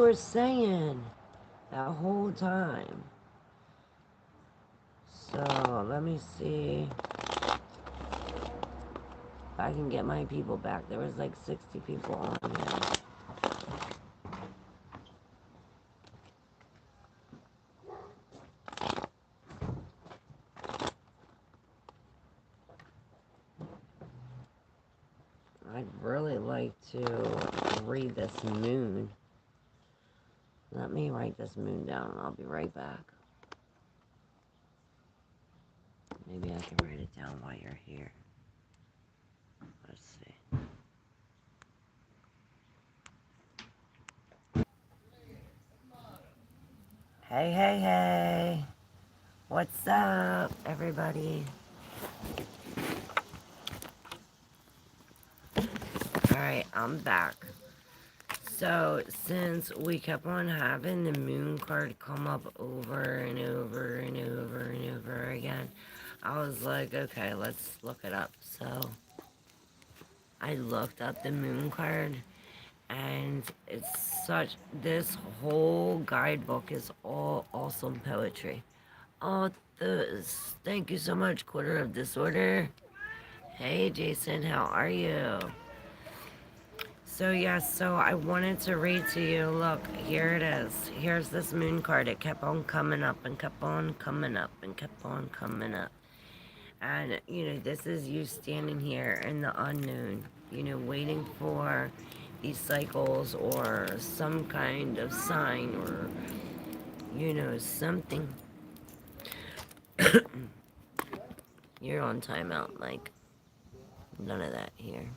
were saying that whole time. So, let me see if I can get my people back. There was like 60 people on here. I'd really like to read this moon. Let me write this moon down and I'll be right back. Maybe I can write it down while you're here. Let's see. Hey, hey, hey. What's up, everybody? Alright, I'm back. So, since we kept on having the moon card come up over and over and over and over again, I was like, okay, let's look it up. So, I looked up the moon card, and it's such, this whole guidebook is all awesome poetry. Oh, thank you so much, Quarter of Disorder. Hey, Jason, how are you? So yes, so I wanted to read to you, look, here it is. Here's this moon card. It kept on coming up and kept on coming up and kept on coming up. And, you know, this is you standing here in the unknown, you know, waiting for these cycles or some kind of sign or, you know, something. You're on timeout, like, none of that here.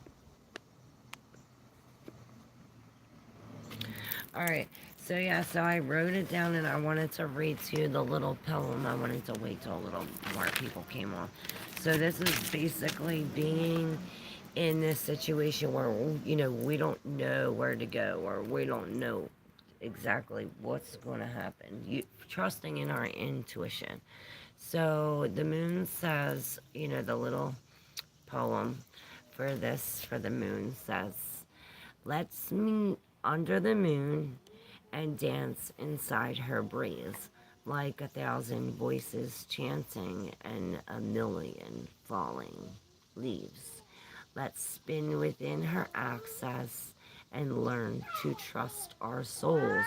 Alright, so yeah, so I wrote it down and I wanted to read to you the little poem. I wanted to wait till a little more people came on. So this is basically being in this situation where, you know, we don't know where to go or we don't know exactly what's going to happen. Trusting in our intuition. So the moon says, you know, the little poem for this, for the moon says, let's meet under the moon and dance inside her breeze, like 1,000 voices chanting and 1,000,000 falling leaves. Let's spin within her access and learn to trust our souls,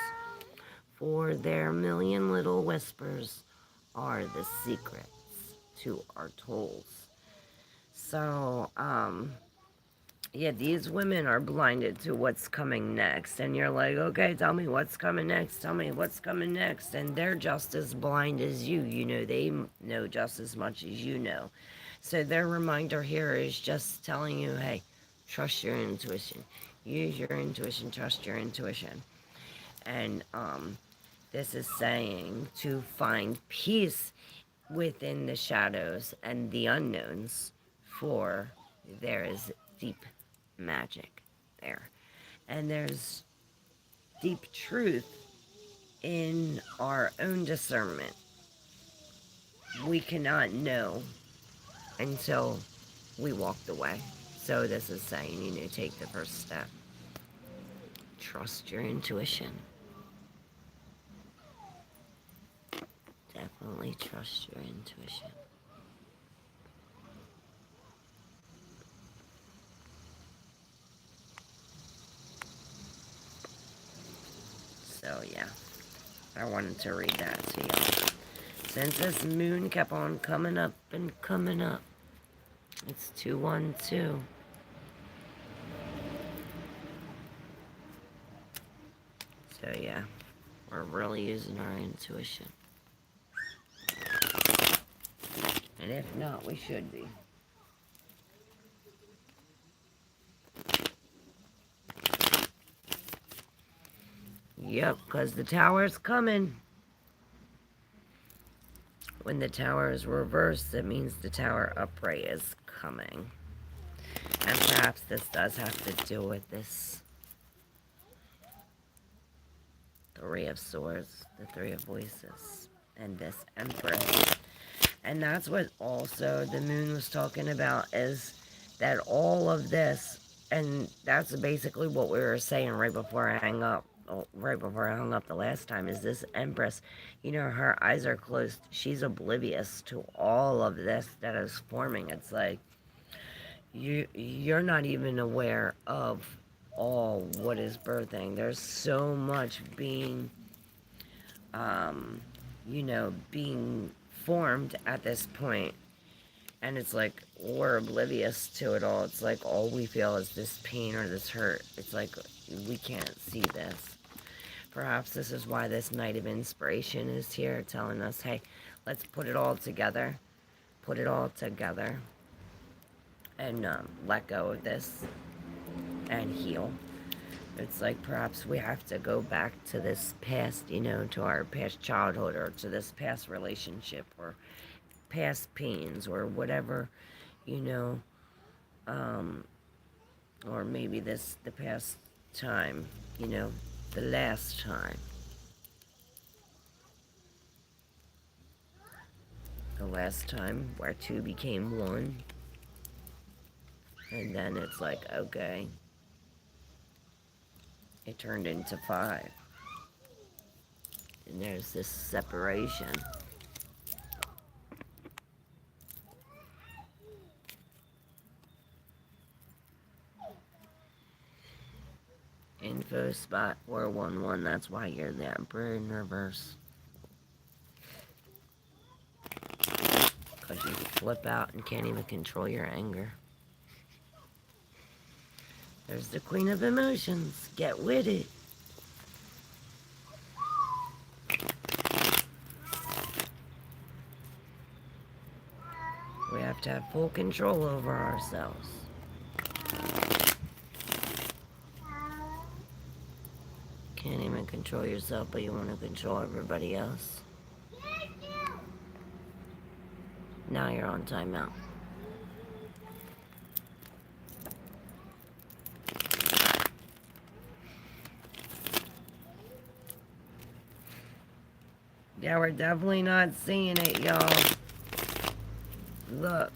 for their 1,000,000 little whispers are the secrets to our tolls. So, yeah, these women are blinded to what's coming next. And you're like, okay, tell me what's coming next. Tell me what's coming next. And they're just as blind as you. You know, they know just as much as you know. So their reminder here is just telling you, hey, trust your intuition. Use your intuition. Trust your intuition. And this is saying to find peace within the shadows and the unknowns, for there is deep magic there. And there's deep truth in our own discernment. We cannot know until we walk the way. So this is saying, you know, take the first step. Trust your intuition. Definitely trust your intuition. So yeah, I wanted to read that to y'all. Since this moon kept on coming up and coming up, it's 212. So yeah, we're really using our intuition. And if not, we should be. Yep, because the tower's coming. When the tower is reversed, it means the tower upright is coming. And perhaps this does have to do with this Three of Swords, the Three of Voices, and this Empress. And that's what also the moon was talking about, is that all of this, and that's basically what we were saying right before I hang up, right before I hung up the last time, is this Empress. You know, her eyes are closed. She's oblivious to all of this that is forming. It's like you're not even aware of all what is birthing. There's so much being, you know, being formed at this point. And it's like we're oblivious to it all. It's like all we feel is this pain or this hurt. It's like we can't see this. Perhaps this is why this night of inspiration is here, telling us, hey, let's put it all together. Put it all together. And let go of this. And heal. It's like perhaps we have to go back to this past, you know, to our past childhood, or to this past relationship, or past pains, or whatever, you know, or maybe the past time, you know, the last time. The last time where two became one. And then it's like, okay, it turned into five. And there's this separation. Info spot 411, that's why you're the Emperor in reverse. Because you flip out and can't even control your anger. There's the Queen of Emotions. Get with it. We have to have full control over ourselves. Can't even control yourself, but you want to control everybody else. Now you're on timeout. Yeah, we're definitely not seeing it, y'all. Look.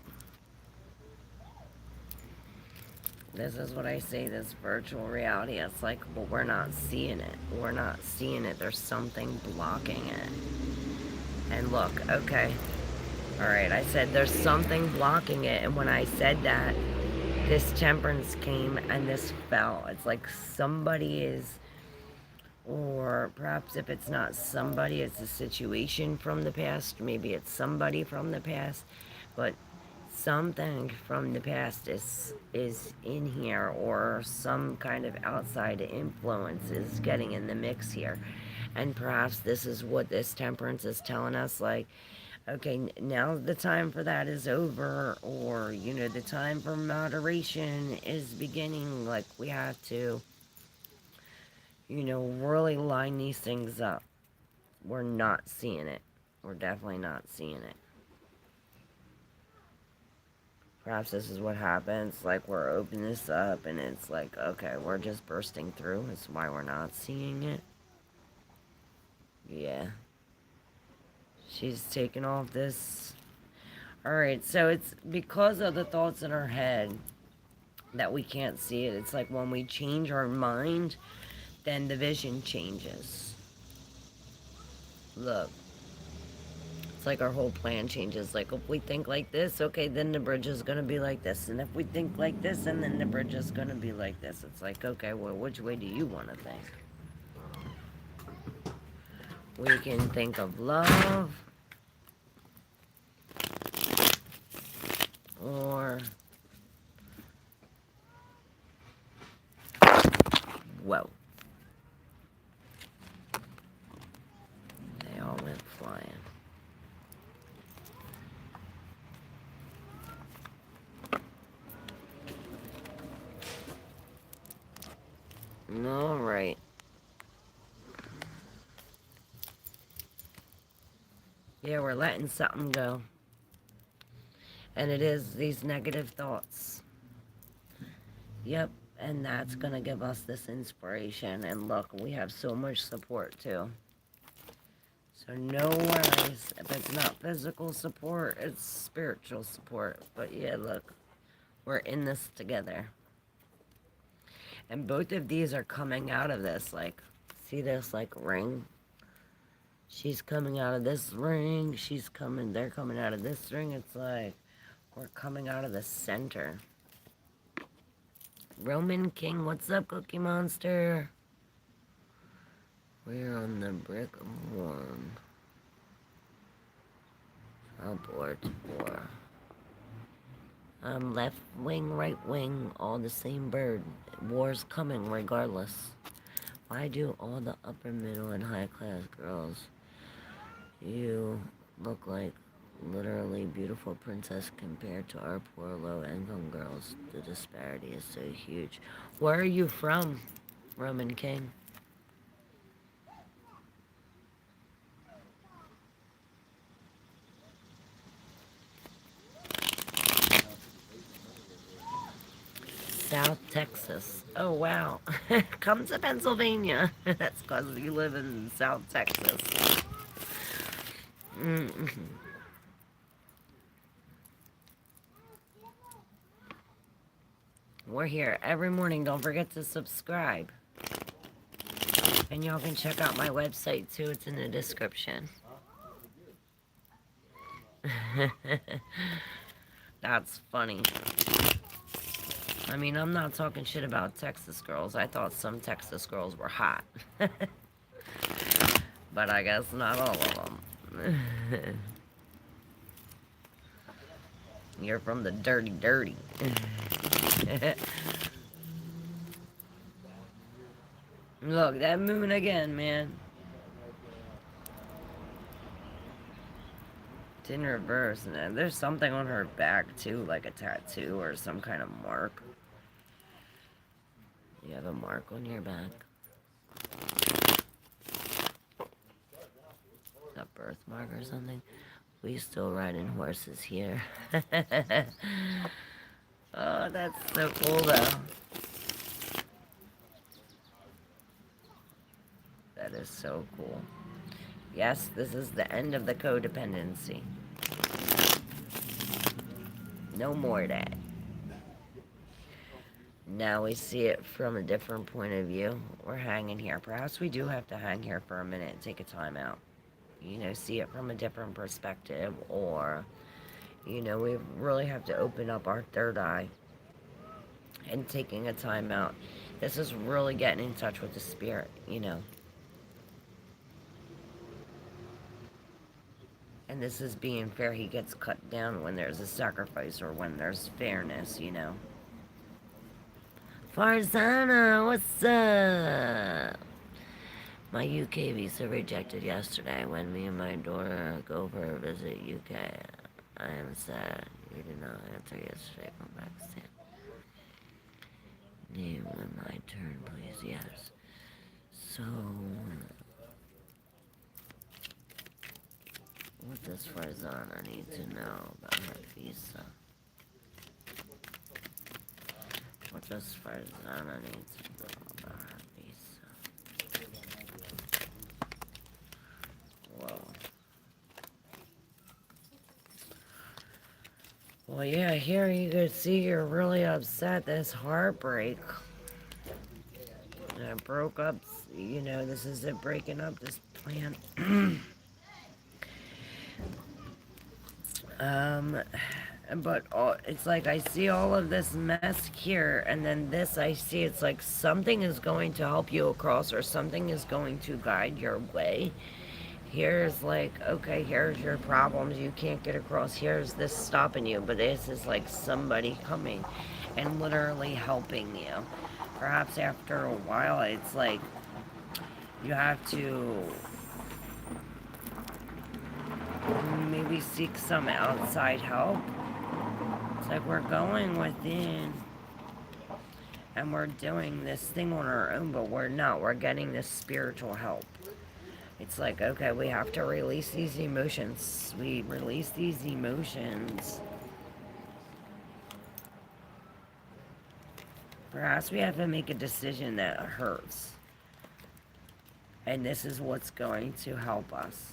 This is what I say, this virtual reality. It's like, well, we're not seeing it. We're not seeing it. There's something blocking it. And look, okay. Alright, I said there's something blocking it. And when I said that, this temperance came and this fell. It's like somebody is, or perhaps if it's not somebody, it's a situation from the past. Maybe it's somebody from the past. But something from the past is in here, or some kind of outside influence is getting in the mix here. And perhaps this is what this temperance is telling us, like, okay, now the time for that is over, or, you know, the time for moderation is beginning. Like, we have to, you know, really line these things up. We're not seeing it. We're definitely not seeing it. Perhaps this is what happens, like we're opening this up and it's like, okay, we're just bursting through. That's why we're not seeing it. Yeah. She's taking off this. Alright, so it's because of the thoughts in our head that we can't see it. It's like when we change our mind, then the vision changes. Look. It's like our whole plan changes. Like, if we think like this, okay, then the bridge is going to be like this. And if we think like this, and then the bridge is going to be like this. It's like, okay, well, which way do you want to think? We can think of love. Or... whoa. They all went flying. All right. Yeah, we're letting something go. And it is these negative thoughts. Yep, and that's going to give us this inspiration. And look, we have so much support, too. So no worries. If it's not physical support, it's spiritual support. But yeah, look, we're in this together. And both of these are coming out of this, like, see this, like, ring? She's coming out of this ring. They're coming out of this ring. It's like, we're coming out of the center. Roman King, what's up, Cookie Monster? We're on the brick of one. Abort war. Left wing, right wing, all the same bird. War's coming regardless. Why do all the upper, middle, and high class girls? You look like literally beautiful princess compared to our poor low-income girls. The disparity is so huge. Where are you from, Roman King? South Texas. Oh, wow. Come to Pennsylvania. That's because you live in South Texas. Mm-hmm. We're here every morning. Don't forget to subscribe. And y'all can check out my website too. It's in the description. That's funny. I mean, I'm not talking shit about Texas girls. I thought some Texas girls were hot. But I guess not all of them. You're from the dirty, dirty. Look, that moon again, man. It's in reverse, and there's something on her back, too, like a tattoo or some kind of mark. You have a mark on your back. A birthmark or something? We still riding horses here. Oh, that's so cool, though. That is so cool. Yes, this is the end of the codependency. No more of that. Now we see it from a different point of view. We're hanging here. Perhaps we do have to hang here for a minute and take a time out. You know, see it from a different perspective. Or, you know, we really have to open up our third eye and taking a time out. This is really getting in touch with the spirit, you know. And this is being fair. He gets cut down when there's a sacrifice or when there's fairness, you know. Farzana, what's up? My UK visa rejected yesterday when me and my daughter go for a visit UK. I am sad you did not answer yesterday from Pakistan. Name when my turn, please. Yes. So, what does Farzana need to know about her visa? What does Farzana need to know about her visa? Whoa. Well, yeah, here you can see you're really upset. This heartbreak. Broke up, you know, this is it, breaking up this plan. But it's like I see all of this mess here, and then this I see, it's like something is going to help you across, or something is going to guide your way. Here's like, okay, here's your problems, you can't get across, here's this stopping you, but this is like somebody coming and literally helping you. Perhaps after a while, it's like you have to maybe seek some outside help. It's like we're going within and we're doing this thing on our own, but we're not. We're getting this spiritual help. It's like, okay, we have to release these emotions. We release these emotions. Perhaps we have to make a decision that hurts. And this is what's going to help us.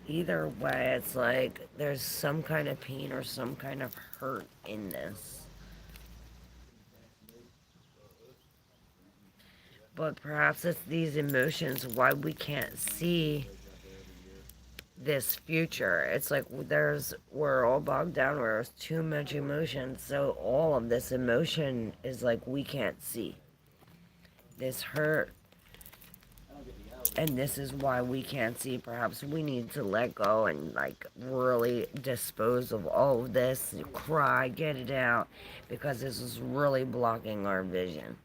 Either way, it's like there's some kind of pain or some kind of hurt in this. But perhaps it's these emotions why we can't see this future. It's like we're all bogged down where there's too much emotion, so all of this emotion is like we can't see this hurt, and this is why we can't see. Perhaps we need to let go and like really dispose of all of this, cry, get it out, because this is really blocking our vision.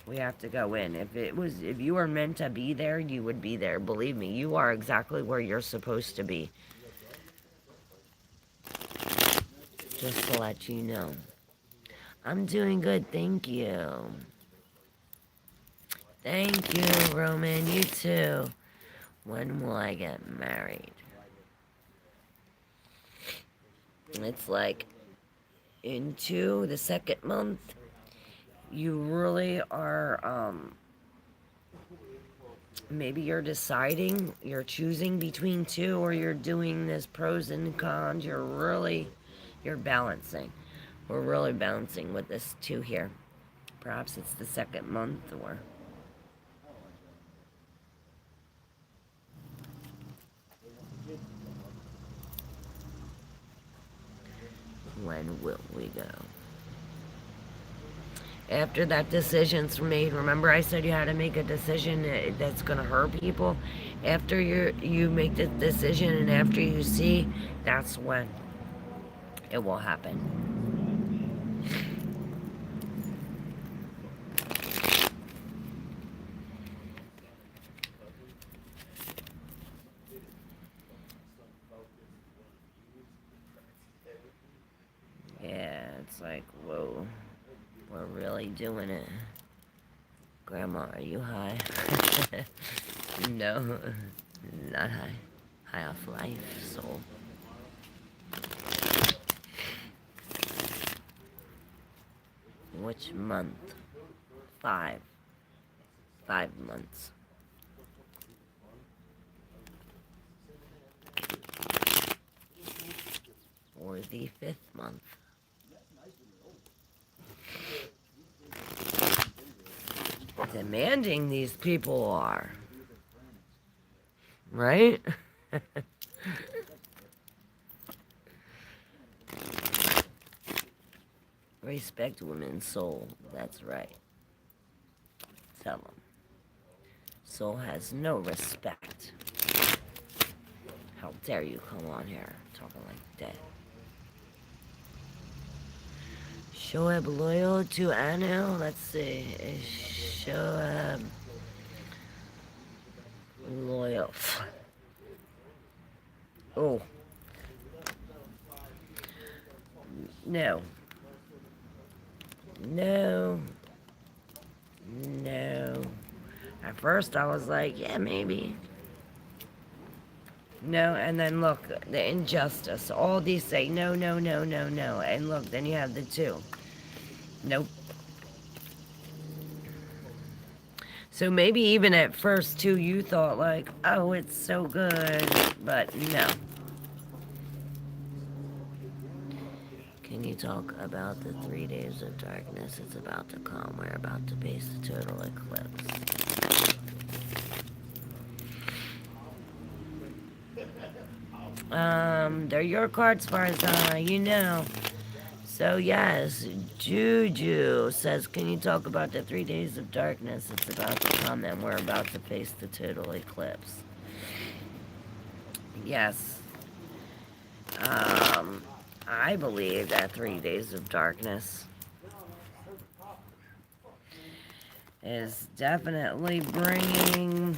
We have to go in. If you were meant to be there, you would be there. Believe me, you are exactly where you're supposed to be. Just to let you know. I'm doing good, thank you. Thank you, Roman. You too. When will I get married? It's like into the second month. You really are, maybe you're deciding, you're choosing between two, or you're doing this pros and cons. You're balancing. We're really balancing with this two here. Perhaps it's the second month, or... When will we go? After that decision's made, remember I said you had to make a decision that's going to hurt people? After you make the decision and after you see, that's when it will happen. Yeah, it's like, whoa, we're really doing it. Grandma, are you high? No, not high. High off life, soul. Which month? 5. 5 months. Or the 5th month. Demanding these people are. Right? Respect women's soul. That's right. Tell them. Soul has no respect. How dare you come on here talking like that? Shoaib loyal to Anil? Let's see. Is Shoaib loyal? Oh. No. No. No. At first I was like, yeah, maybe. No, and then look, the injustice. All these say no, no, no, no, no. And look, then you have the 2. Nope. So maybe even at first, too, you thought like, oh, it's so good. But no. Can you talk about the 3 days of darkness? It's about to come. We're about to face the total eclipse. They're your cards, as far as you know. So yes, Juju says, can you talk about the 3 days of darkness? It's about to come and we're about to face the total eclipse. Yes. I believe that 3 days of darkness is definitely bringing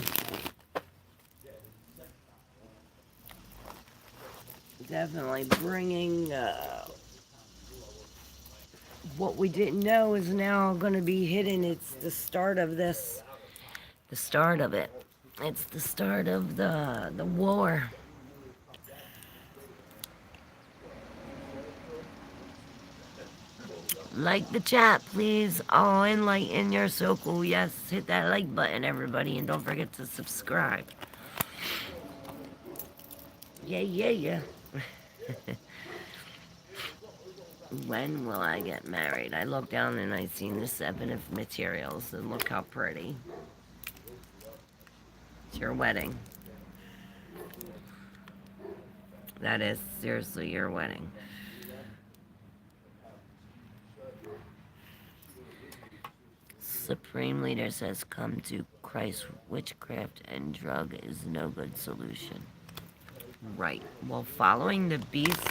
what we didn't know is now going to be hidden. It's the start of this, the start of it. It's the start of the war. Like the chat, please. Oh, enlighten your circle. Yes, hit that like button, everybody, and don't forget to subscribe. Yeah, yeah, yeah. When will I get married? I look down and I seen the 7 of materials, and look how pretty. It's your wedding. That is seriously your wedding. Supreme Leader says, come to Christ. Witchcraft and drug is no good solution. Right. Well, following the beast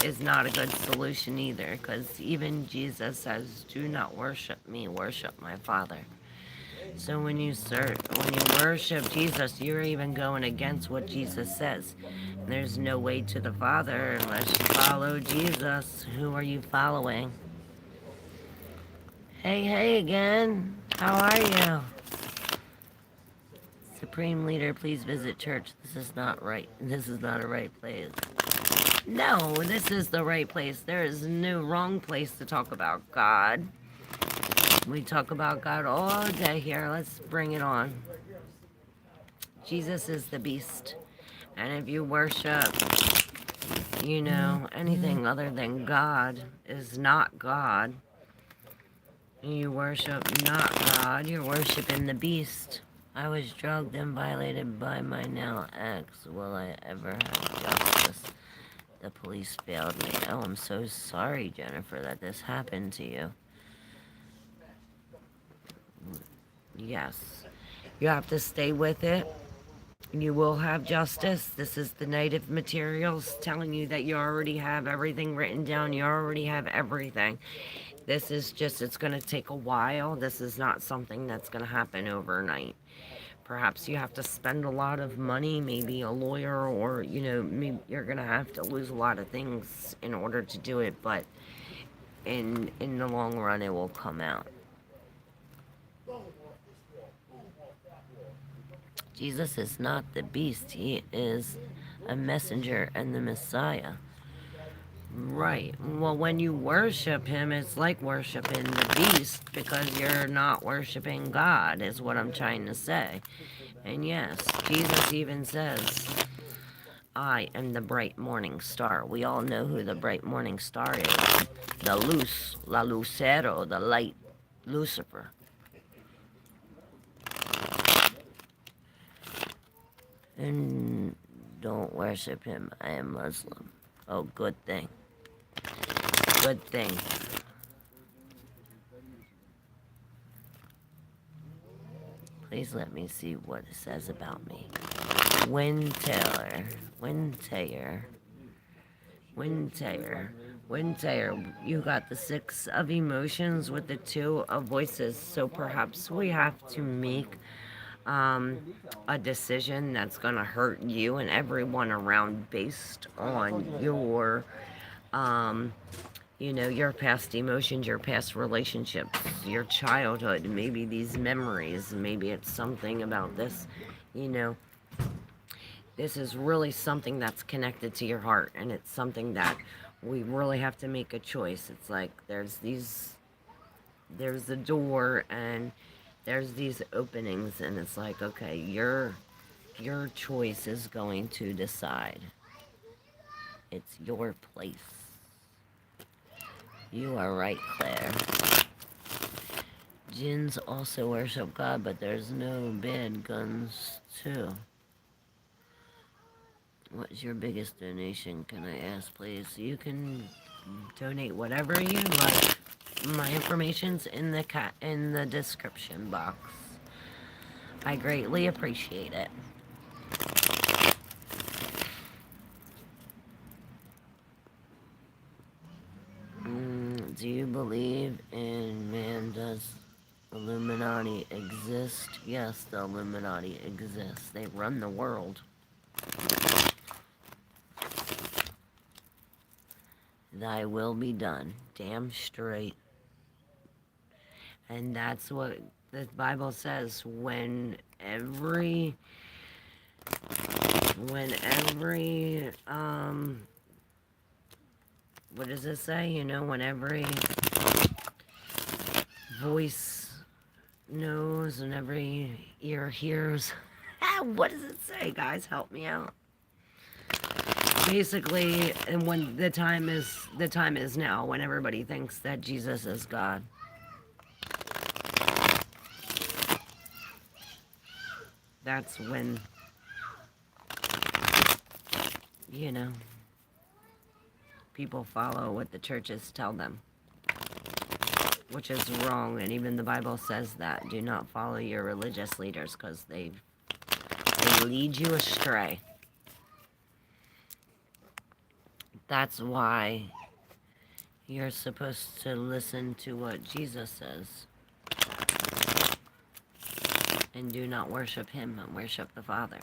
is not a good solution either, because even Jesus says, do not worship me, worship my Father. So when you worship Jesus, you're even going against what Jesus says. There's no way to the Father unless you follow Jesus. Who are you following? Hey again. How are you? Supreme Leader, please visit church. This is not right. This is not a right place. No, this is the right place. There is no wrong place to talk about God. We talk about God all day here. Let's bring it on. Jesus is the beast. And if you worship, anything other than God is not God. You worship not God, you're worshiping the beast. I was drugged and violated by my now ex. Will I ever have justice? The police failed me. Oh, I'm so sorry, Jennifer, that this happened to you. Yes. You have to stay with it. You will have justice. This is the Knight of Materials telling you that you already have everything written down. You already have everything. This is just, it's going to take a while. This is not something that's going to happen overnight. Perhaps you have to spend a lot of money, maybe a lawyer, or, maybe you're going to have to lose a lot of things in order to do it, but in the long run, it will come out. Jesus is not the beast. He is a messenger and the Messiah. Right. Well, when you worship him, it's like worshiping the beast because you're not worshiping God, is what I'm trying to say. And yes, Jesus even says, I am the bright morning star. We all know who the bright morning star is. The luz, la lucero, the light, Lucifer. And don't worship him. I am Muslim. Oh, good thing. Good thing. Please let me see what it says about me. Wind Taylor. You got the 6 of emotions with the 2 of voices. So perhaps we have to make a decision that's going to hurt you and everyone around based on your your past emotions, your past relationships, your childhood, maybe these memories, maybe it's something about this, this is really something that's connected to your heart, and it's something that we really have to make a choice. It's like there's the door and there's these openings, and it's like, okay, your choice is going to decide. It's your place. You are right, Claire. Jinns also worship God, but there's no bad guns, too. What's your biggest donation, can I ask, please? You can donate whatever you like. My information's in the description box. I greatly appreciate it. Do you believe in man? Does Illuminati exist? Yes, the Illuminati exists. They run the world. Thy will be done. Damn straight. And that's what the Bible says. When every what does it say? When every voice knows and every ear hears. What does it say, guys? Help me out. Basically, and when the time is now, when everybody thinks that Jesus is God. That's when, you know, people follow what the churches tell them, which is wrong. And even the Bible says that. Do not follow your religious leaders because they lead you astray. That's why you're supposed to listen to what Jesus says. And do not worship him, but worship the Father.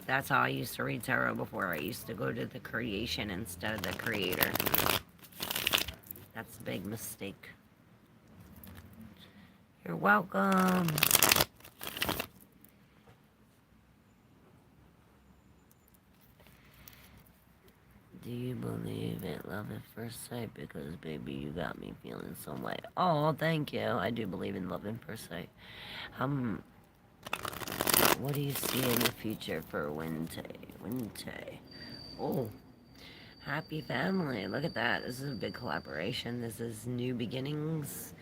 That's how I used to read tarot before. I used to go to the creation instead of the creator. That's a big mistake. You're welcome. Do you believe in love at first sight? Because, baby, you got me feeling some way. Oh, thank you. I do believe in love at first sight. What do you see in the future for Wednesday? Oh, happy family. Look at that. This is a big collaboration. This is new beginnings,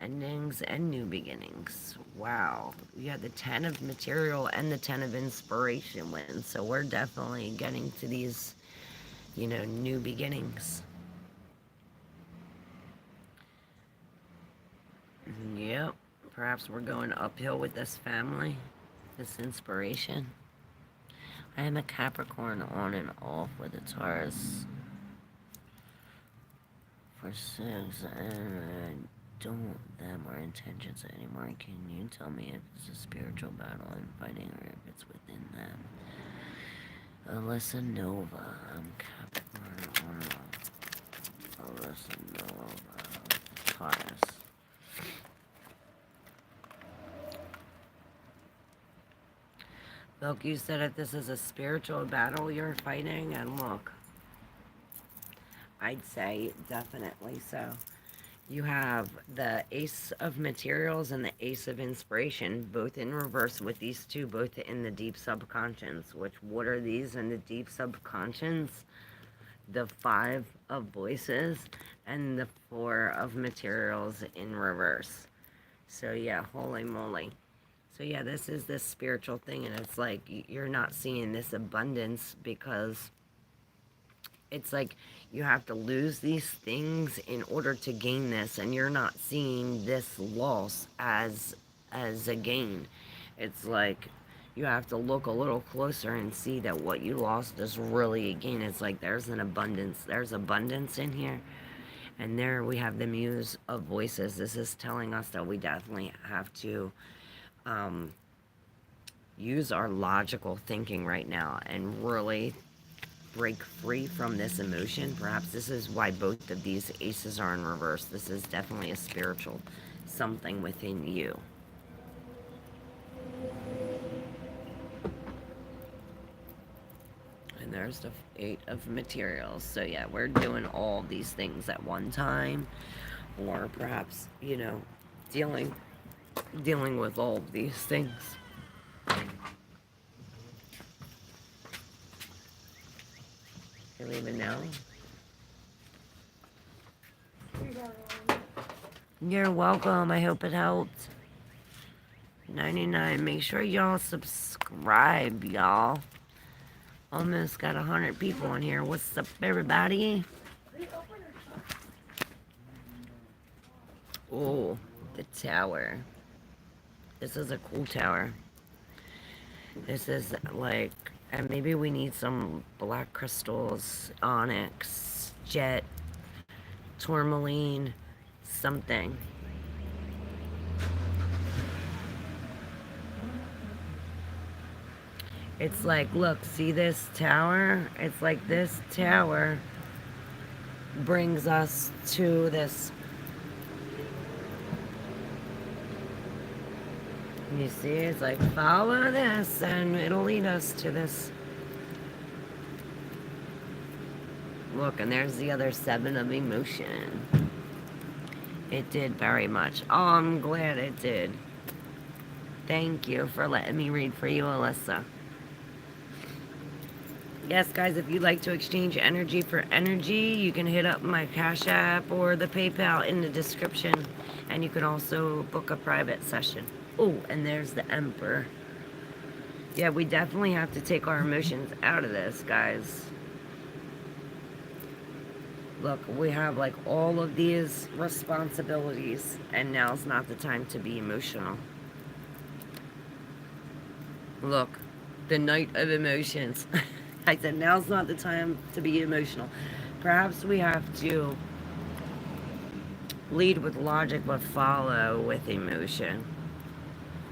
endings, and new beginnings. Wow. We had the 10 of material and the 10 of inspiration win. So we're definitely getting to these, you know, new beginnings. Yep. Perhaps we're going uphill with this family. This inspiration. I am a Capricorn on and off with a Taurus for 6, and I don't them our intentions anymore. Can you tell me if it's a spiritual battle I'm fighting or if it's within them? Alyssa Nova. I'm Capricorn on and off. Alyssa Nova. Taurus. Look, you said if this is a spiritual battle you're fighting, and look, I'd say definitely so. You have the Ace of Materials and the Ace of Inspiration, both in reverse with these two, both in the deep subconscious. Which, what are these in the deep subconscious? The 5 of Voices and the 4 of Materials in reverse. So yeah, holy moly. So yeah, this is this spiritual thing, and it's like you're not seeing this abundance because it's like you have to lose these things in order to gain this, and you're not seeing this loss as a gain. It's like you have to look a little closer and see that what you lost is really a gain. It's like there's an abundance. There's abundance in here. And there we have the Muse of Voices. This is telling us that we definitely have to use our logical thinking right now and really break free from this emotion. Perhaps this is why both of these aces are in reverse. This is definitely a spiritual something within you. And there's the 8 of Materials. So yeah, we're doing all these things at one time, or perhaps, you know, dealing with all of these things. Don't even know. You're welcome. I hope it helped. 99. Make sure y'all subscribe, y'all. Almost got 100 people on here. What's up, everybody? Oh, the tower. This is a cool tower. This is like, and maybe we need some black crystals, onyx, jet, tourmaline, something. It's like, look, see this tower? It's like this tower brings us to this. You see, it's like, follow this and it'll lead us to this. Look, and there's the other 7 of emotion. It did very much. Oh, I'm glad it did. Thank you for letting me read for you, Alyssa. Yes, guys, if you'd like to exchange energy for energy, you can hit up my Cash App or the PayPal in the description. And you can also book a private session. Oh, and there's the Emperor. Yeah, we definitely have to take our emotions out of this, guys. Look, we have like all of these responsibilities, and now's not the time to be emotional. Look, the Knight of Emotions. I said, now's not the time to be emotional. Perhaps we have to lead with logic but follow with emotion.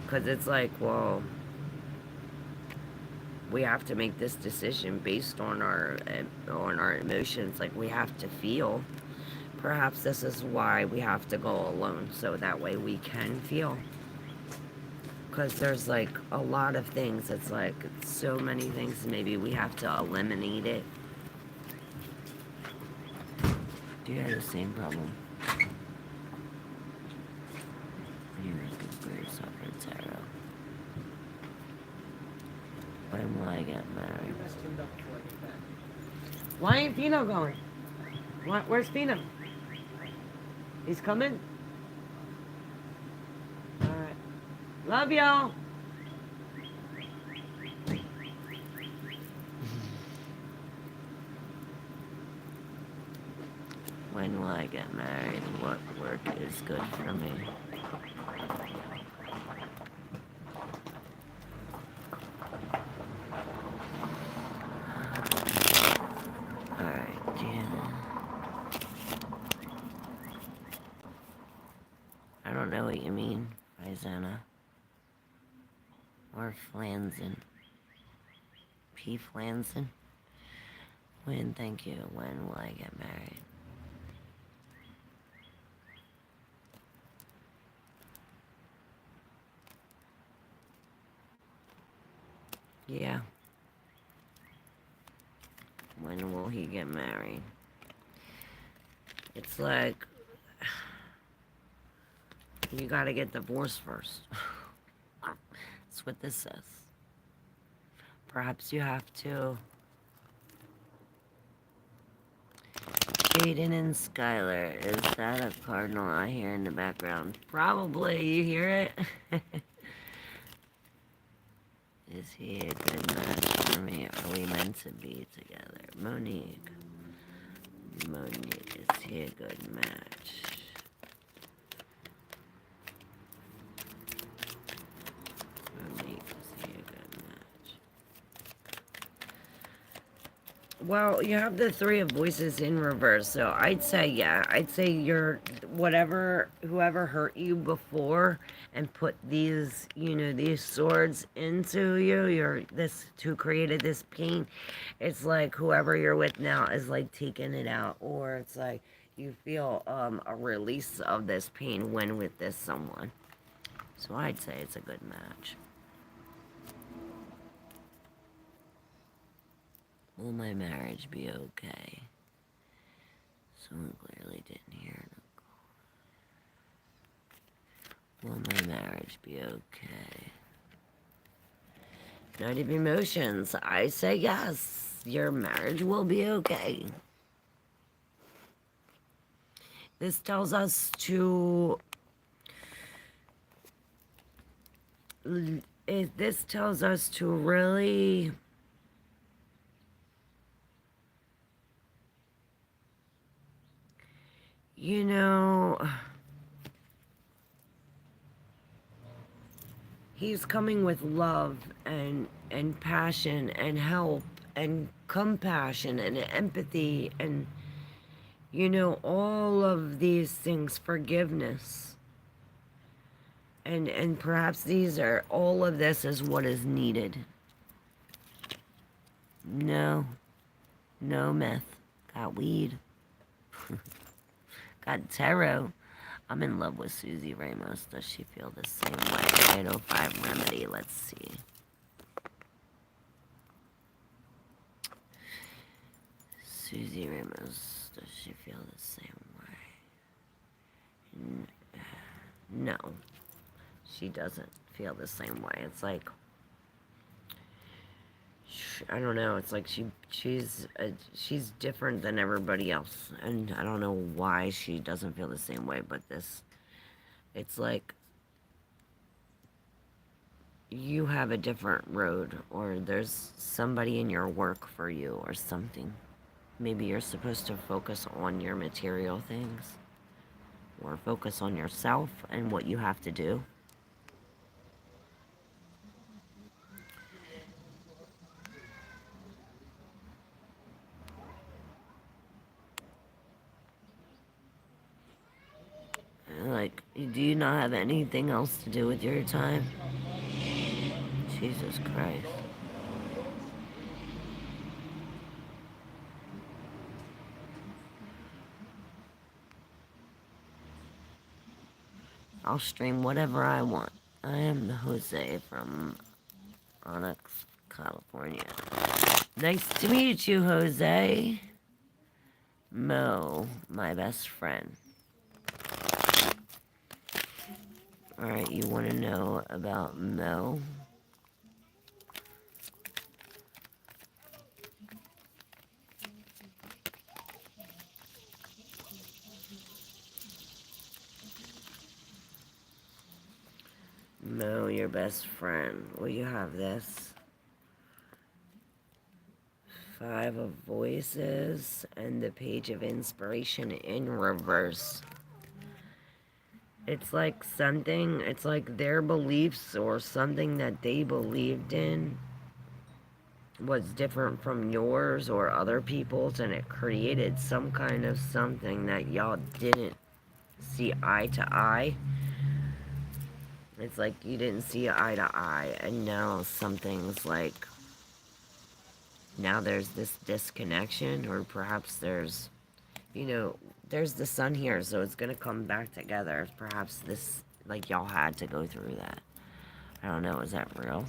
Because it's like, well, we have to make this decision based on our emotions. Like, we have to feel. Perhaps this is why we have to go alone, so that way we can feel. Because there's like a lot of things. It's like so many things. Maybe we have to eliminate it. Do you have the same problem? You're looking for yourself in tarot. When will I get married? Why ain't Pino going? What? Where's Pino? He's coming? Alright. Love y'all! When will I get married? What work is good for me? Alright, Jana. I don't know what you mean, Faizana. Or Flanzen. P. Flanzen? When, thank you. When will I get married? Yeah. When will he get married? It's like, you gotta get divorced first. That's what this says. Perhaps you have to. Jaden and Skylar, is that a cardinal I hear in the background? Probably, you hear it? Is he a good match for me? Are we meant to be together? Monique, is he a good match? Monique, is he a good match? Well, you have the Three of Voices in reverse, so I'd say, yeah. I'd say you're, whoever hurt you before and put these, these swords into you, who created this pain, it's like whoever you're with now is like taking it out, or it's like you feel a release of this pain when with this someone. So I'd say it's a good match. Will my marriage be okay? Someone clearly didn't hear the call. Will my marriage be okay? Knight of Emotions, I say yes. Your marriage will be okay. This tells us to... This tells us to really... He's coming with love and passion and help and compassion and empathy and, all of these things, forgiveness. And perhaps all of this is what is needed. No meth. Got weed. Got tarot. I'm in love with Susie Ramos. Does she feel the same way? 805 Remedy. Let's see. Susie Ramos. Does she feel the same way? No. She doesn't feel the same way. It's like I don't know, it's like she's different than everybody else, and I don't know why she doesn't feel the same way, but it's like you have a different road, or there's somebody in your work for you, or something. Maybe you're supposed to focus on your material things, or focus on yourself and what you have to do. Like, do you not have anything else to do with your time? Jesus Christ. I'll stream whatever I want. I am Jose from Onyx, California. Nice to meet you, Jose. Mo, my best friend. Alright, you want to know about Mo? Mo, your best friend. Well, you have this. 5 of Voices and the Page of Inspiration in reverse. It's like something, it's like their beliefs or something that they believed in was different from yours or other people's, and it created some kind of something that y'all didn't see eye to eye. It's like you didn't see eye to eye, and now something's like, now there's this disconnection, or perhaps there's, you know, there's the sun here, so it's gonna come back together. Perhaps this, like, y'all had to go through that. I don't know, is that real?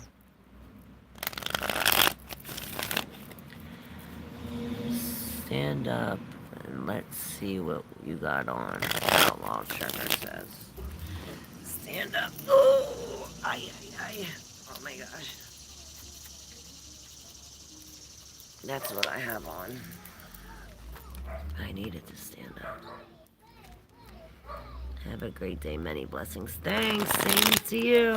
Stand up and let's see what you got on. Outlaw Checker says. Stand up. Oh, ay, ay, ay. Oh my gosh. That's what I have on. I needed to stand up. Have a great day. Many blessings. Thanks. Same to you.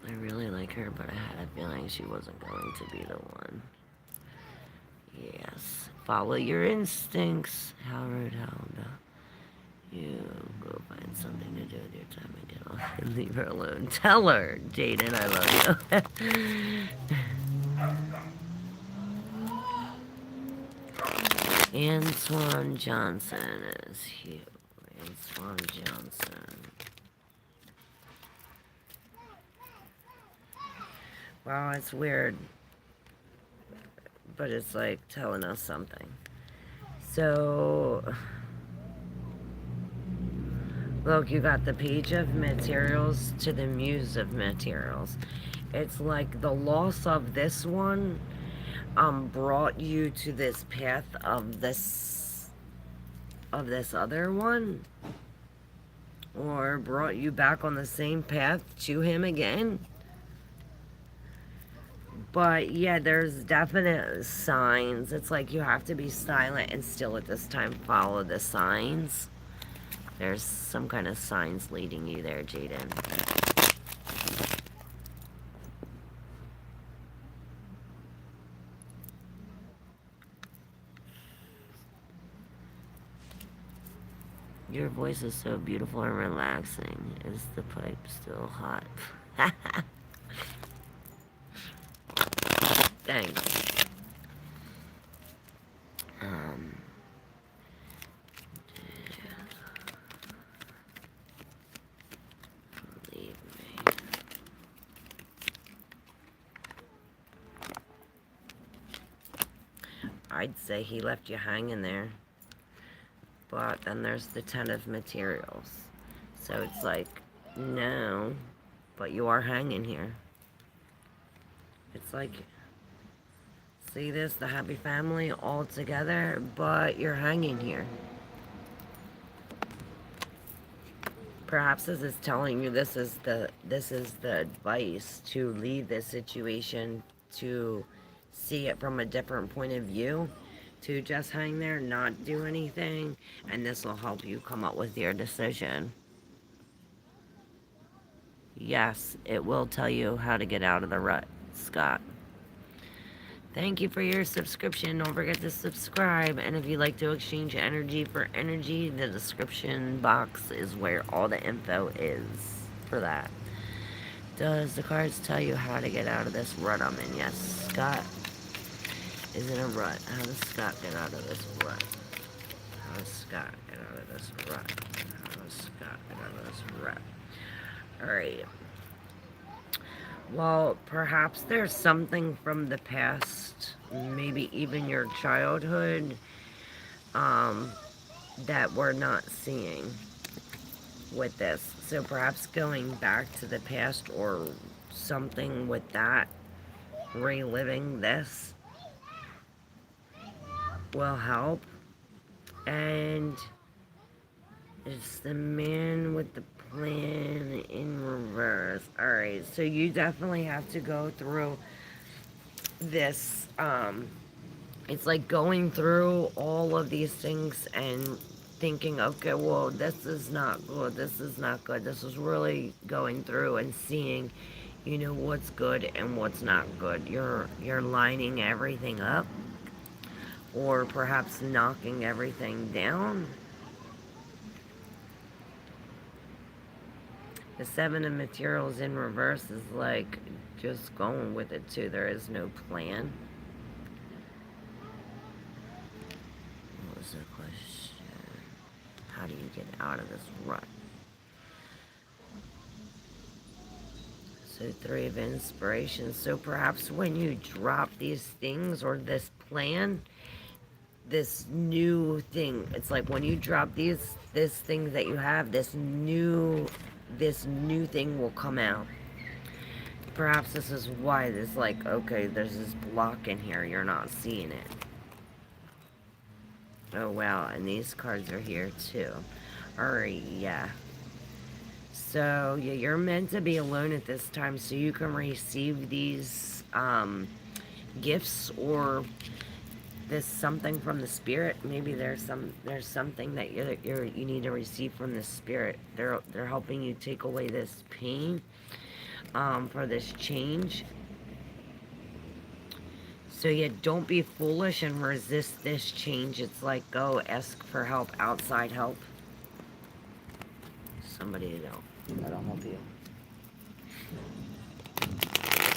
I really like her, but I had a feeling she wasn't going to be the one. Yes. Follow your instincts. How rude, how no. You go find something to do with your time and get off and leave her alone. Tell her, Jaden, I love you. Antoine Johnson is here. Antoine Johnson. Wow, it's weird. But it's like telling us something. So, look, you got the Page of Materials to the Muse of Materials. It's like the loss of this one brought you to this path of this other one, or brought you back on the same path to him again. But yeah, there's definite signs. It's like you have to be silent and still at this time follow the signs. There's some kind of signs leading you there, Jaden. Your voice is so beautiful and relaxing. Is the pipe still hot? Thanks. Leave me. I'd say he left you hanging there. But then there's the 10 of Materials. So it's like, no, but you are hanging here. It's like, see this, the happy family all together, but you're hanging here. Perhaps this is telling you this is the advice to leave this situation, to see it from a different point of view, to just hang there, not do anything, and this will help you come up with your decision. Yes, it will tell you how to get out of the rut, Scott. Thank you for your subscription. Don't forget to subscribe. And if you'd like to exchange energy for energy, the description box is where all the info is for that. Does the cards tell you how to get out of this rut I'm in? Yes, Scott is in a rut. How does Scott get out of this rut? How does Scott get out of this rut? How does Scott get out of this rut? Alright. Well, perhaps there's something from the past, maybe even your childhood, that we're not seeing with this. So perhaps going back to the past or something with that, reliving this, will help. And it's the man with the plan in reverse. Alright, so you definitely have to go through this, it's like going through all of these things and thinking, okay, well, this is not good, this is not good. This is really going through and seeing, you know, what's good and what's not good. You're lining everything up, or perhaps knocking everything down. The Seven of Materials in reverse is like just going with it too. There is no plan. What was the question? How do you get out of this rut? So Three of Inspiration. So perhaps when you drop these things or this plan, this new thing, it's like when you drop this thing that you have, this new thing will come out. Perhaps this is why there's like, okay, there's this block in here, you're not seeing it. Oh wow, and these cards are here too. Alright, yeah. So, yeah, you're meant to be alone at this time so you can receive these gifts, or this something from the spirit. Maybe there's something that you need to receive from the spirit. They're helping you take away this pain, for this change. So yeah, don't be foolish and resist this change. It's like, go ask for help, outside help. Somebody that'll help you.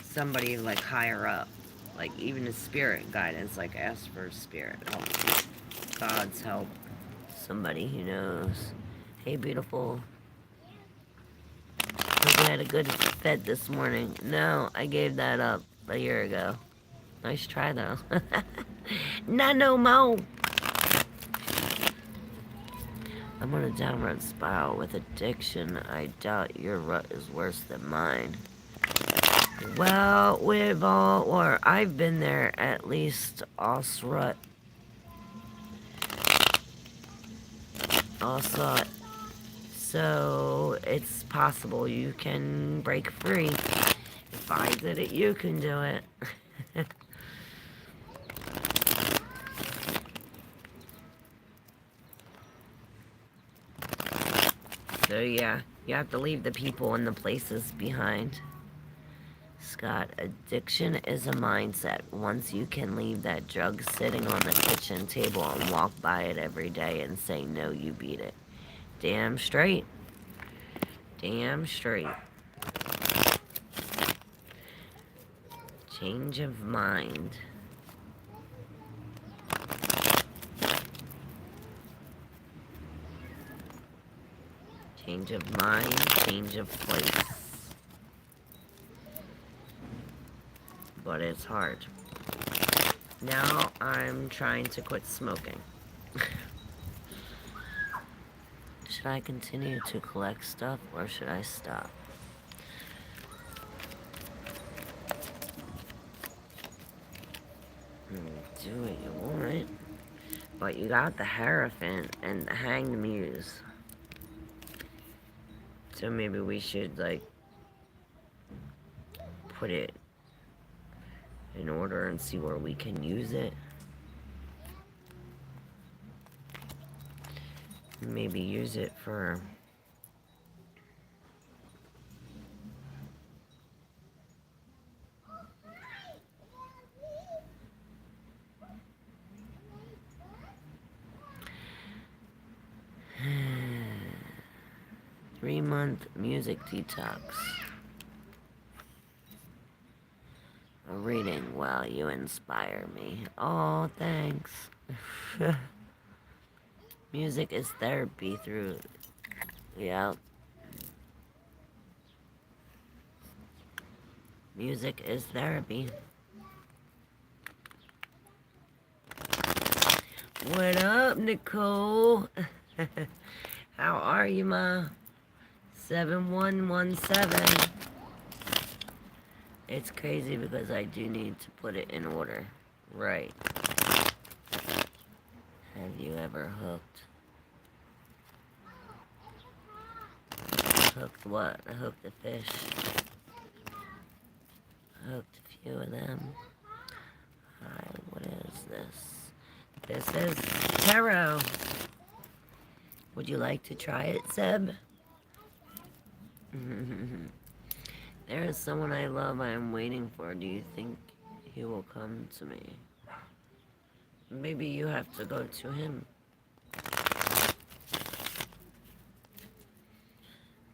Somebody like higher up. Like even a spirit guidance, like ask for spirit help. God's help. Somebody who knows. Hey, beautiful. Hope you had a good fed this morning. No, I gave that up a year ago. Nice try though. Not no more. I'm on a downward spiral with addiction. I doubt your rut is worse than mine. Well, I've been there at least. Osrut. Also, so it's possible you can break free. If I did it, you can do it. So yeah, you have to leave the people and the places behind. Scott, addiction is a mindset. Once you can leave that drug sitting on the kitchen table and walk by it every day and say no, you beat it. Damn straight. Damn straight. Change of mind. Change of mind, change of place. But it's hard. Now I'm trying to quit smoking. Should I continue to collect stuff or should I stop? Do what you want. But you got the Hierophant and the Hanged Muse. So maybe we should, like, put it in order and see where we can use it. Maybe use it for... Three-month music detox. A reading. Wow, you inspire me. Oh, thanks. Music is therapy through... Yeah. Music is therapy. What up, Nicole? How are you, ma? 7117. It's crazy because I do need to put it in order. Right. Have you ever hooked? Hooked what? I hooked a fish. I hooked a few of them. Hi, what is this? This is tarot. Would you like to try it, Seb? There is someone I love I am waiting for. Do you think he will come to me? Maybe you have to go to him.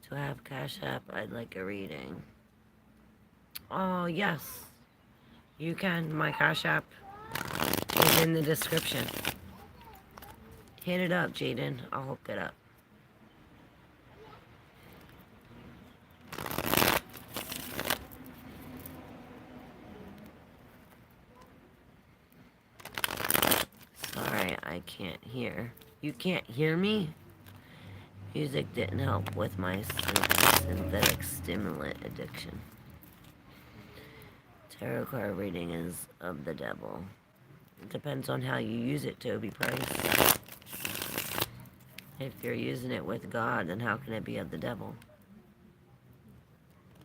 To have Cash App, I'd like a reading. Oh, yes. You can. My Cash App is in the description. Hit it up, Jaden. I'll hook it up. Sorry, I can't hear. You can't hear me? Music didn't help with my synthetic stimulant addiction. Tarot card reading is of the devil. It depends on how you use it, Toby Price. If you're using it with God, then how can it be of the devil?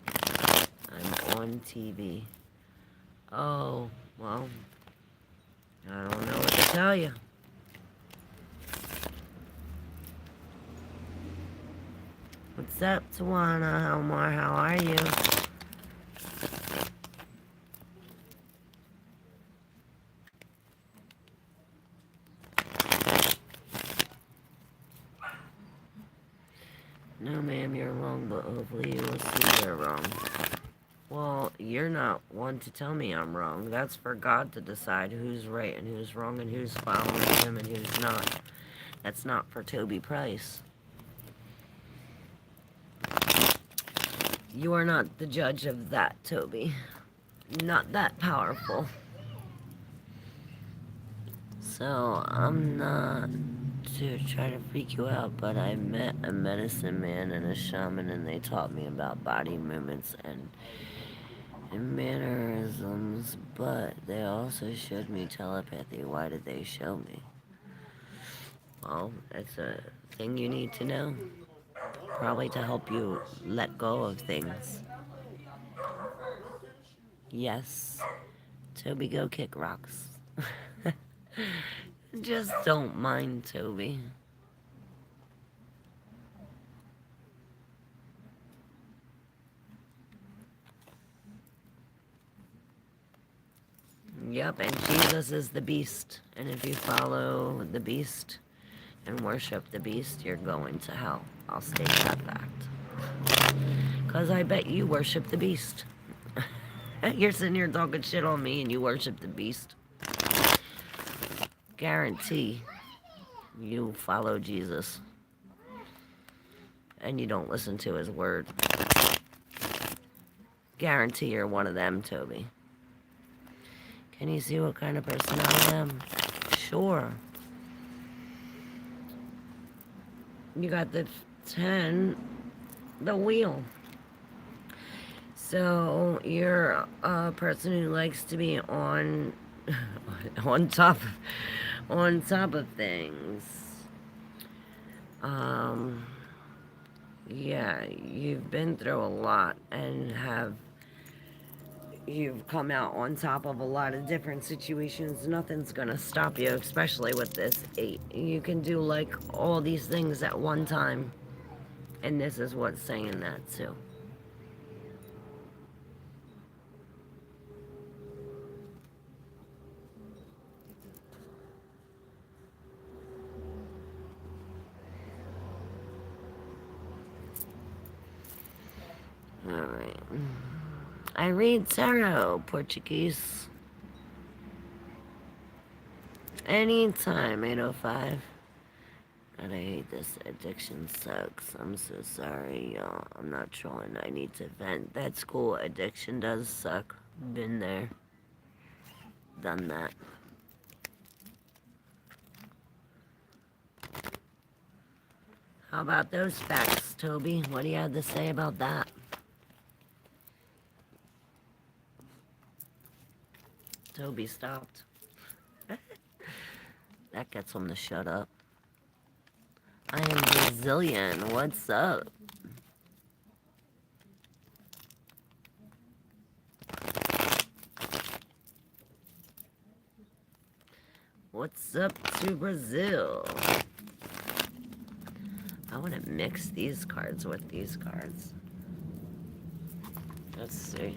I'm on TV. Oh, well, I don't know what to tell you. What's up, Tawana? Omar, how are you? No, ma'am, you're wrong, but hopefully you will see you're wrong. Well, you're not one to tell me I'm wrong. That's for God to decide who's right and who's wrong and who's following him and who's not. That's not for Toby Price. You are not the judge of that, Toby. Not that powerful. So, I'm not to try to freak you out, but I met a medicine man and a shaman, and they taught me about body movements and mannerisms, but they also showed me telepathy. Why did they show me? Well, that's a thing you need to know. Probably to help you let go of things. Yes. Toby, go kick rocks. Just don't mind Toby. Yep, and Jesus is the beast. And if you follow the beast and worship the beast, you're going to hell. I'll state that fact. Because I bet you worship the beast. You're sitting here talking shit on me and you worship the beast. Guarantee you follow Jesus. And you don't listen to his word. Guarantee you're one of them, Toby. Can you see what kind of person I am? Sure. You got the 10, the wheel. So you're a person who likes to be on top of things. Yeah, you've been through a lot and you've come out on top of a lot of different situations. Nothing's gonna stop you, especially with this 8. You can do like all these things at one time, and this is what's saying that too. Alright. I read tarot, Portuguese. Anytime, 805. God, I hate this. Addiction sucks. I'm so sorry, y'all. I'm not trolling. I need to vent. That's cool. Addiction does suck. Been there. Done that. How about those facts, Toby? What do you have to say about that? Toby stopped. That gets him to shut up. I am Brazilian. What's up? What's up to Brazil? I want to mix these cards with these cards. Let's see.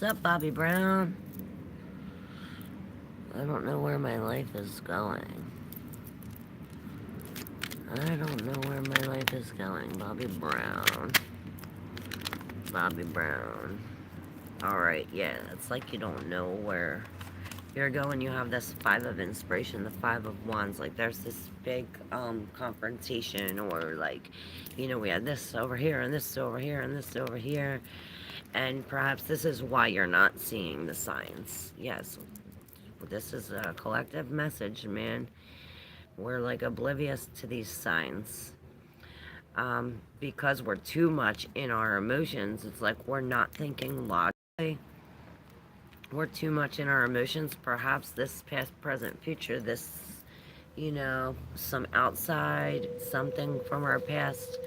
What's up, Bobby Brown? I don't know where my life is going. I don't know where my life is going. Bobby Brown. Bobby Brown. Alright, yeah, it's like you don't know where you're going. You have this 5 of inspiration, the 5 of wands. Like, there's this big confrontation, or like, you know, we had this over here, and this over here, and this over here. And perhaps this is why you're not seeing the signs. Yes, this is a collective message, man. We're like oblivious to these signs. Because we're too much in our emotions. It's like we're not thinking logically. We're too much in our emotions. Perhaps this past, present, future, this, you know, some outside, something from our past,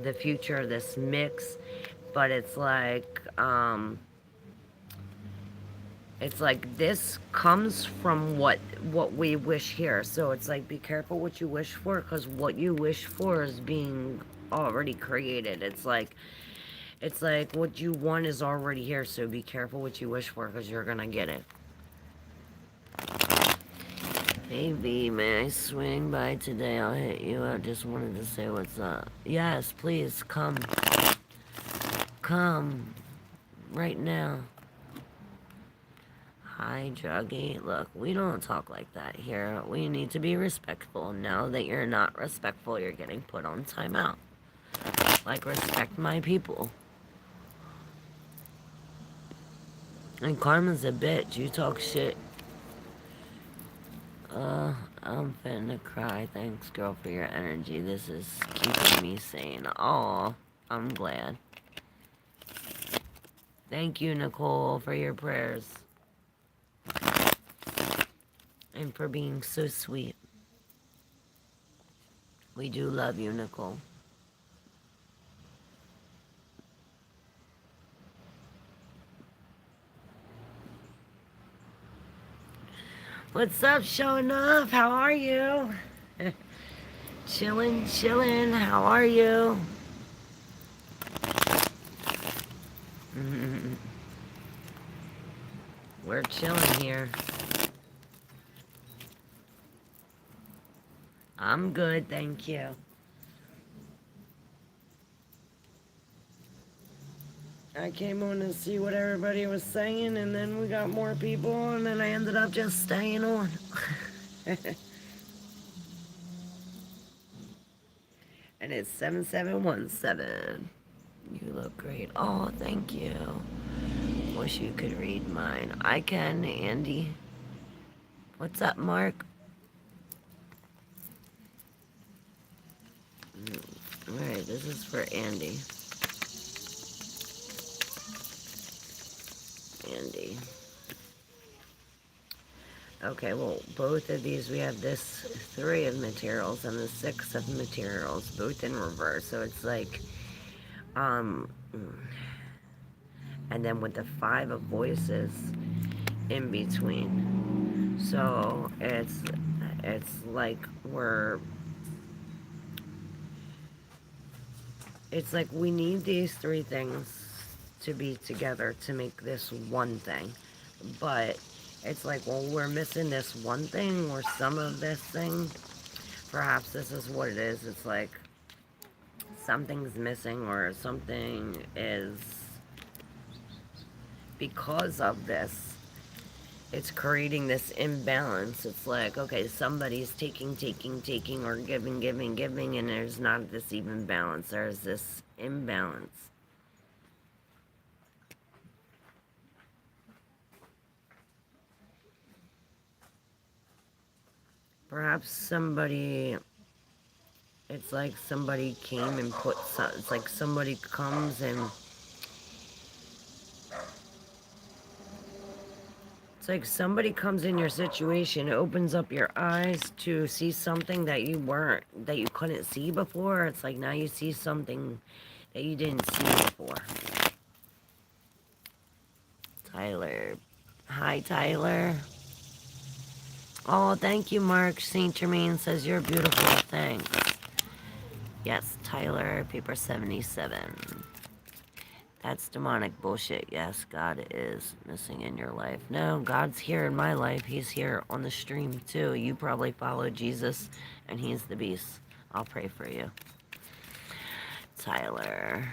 the future, this mix. But it's like this comes from what we wish here. So it's like, be careful what you wish for, because what you wish for is being already created. It's like what you want is already here. So be careful what you wish for, because you're gonna get it. Hey V, may I swing by today? I'll hit you. I just wanted to say what's up. Yes, please come right now. Hi, Druggy. Look, we don't talk like that here. We need to be respectful. Now that you're not respectful, you're getting put on timeout. Like, respect my people. And Carmen's a bitch. You talk shit. I'm finna cry. Thanks, girl, for your energy. This is keeping me sane. Aw, I'm glad. Thank you, Nicole, for your prayers. And for being so sweet. We do love you, Nicole. What's up, showing off? How are you? Chillin'. How are you? We're chilling here. I'm good, thank you. I came on to see what everybody was saying, and then we got more people, and then I ended up just staying on. And it's 7717. You look great. Oh, thank you. Wish you could read mine. I can, Andy. What's up, Mark? Alright, this is for Andy. Okay, well, both of these, we have this 3 of materials and the 6 of materials, both in reverse. So it's like, um, and then with the 5 of voices in between. So it's like it's like we need these 3 things to be together to make this one thing. But it's like, well, we're missing this one thing or some of this thing. Perhaps this is what it is. It's like something's missing or something is because of this. It's creating this imbalance. It's like, okay, somebody's taking, or giving, and there's not this even balance. There's this imbalance. Perhaps somebody, it's like somebody came and put some, it's like somebody comes and, it's like somebody comes in your situation, opens up your eyes to see something that you couldn't see before. It's like now you see something that you didn't see before. Tyler. Hi, Tyler. Oh, thank you, Mark. St. Germain says you're beautiful. Thanks. Yes, Tyler, paper 77. That's demonic bullshit. Yes, God is missing in your life. No, God's here in my life. He's here on the stream, too. You probably follow Jesus, and he's the beast. I'll pray for you. Tyler.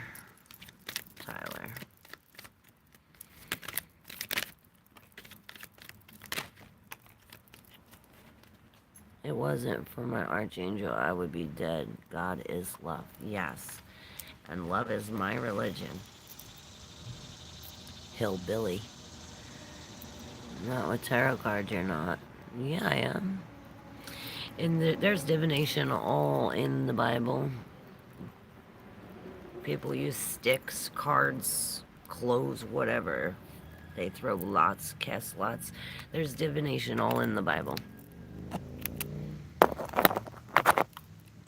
Tyler. It wasn't for my archangel, I would be dead. God is love. Yes. And love is my religion. Hillbilly. Not with tarot cards, you're not. Yeah, I am. There's divination all in the Bible. People use sticks, cards, clothes, whatever. They throw lots, cast lots. There's divination all in the Bible.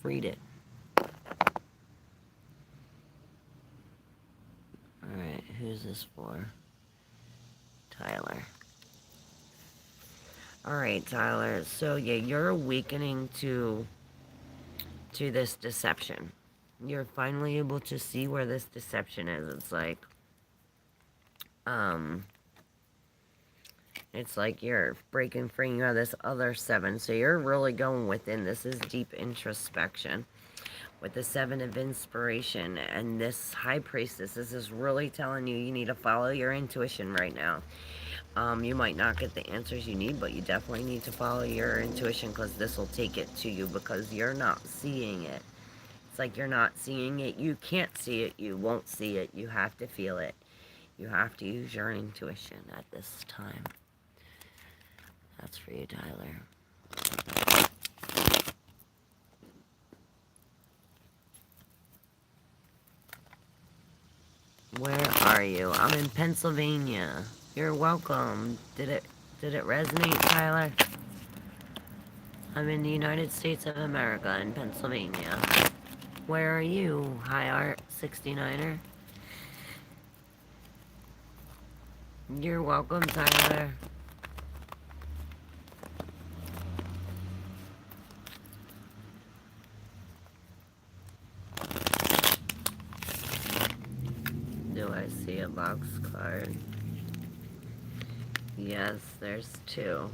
Read it. Alright, who's this for? Tyler. Alright, Tyler. So, yeah, you're awakening to this deception. You're finally able to see where this deception is. It's like you're breaking free. You have this other 7. So you're really going within. This is deep introspection. With the 7 of inspiration and this high priestess, this is really telling you you need to follow your intuition right now. You might not get the answers you need, but you definitely need to follow your intuition because this will take it to you because you're not seeing it. It's like you're not seeing it. You can't see it. You won't see it. You have to feel it. You have to use your intuition at this time. That's for you, Tyler. Where are you? I'm in Pennsylvania. You're welcome. Did it resonate, Tyler? I'm in the United States of America in Pennsylvania. Where are you, High Art 69er? You're welcome, Tyler. Do I see a box card? Yes, there's 2.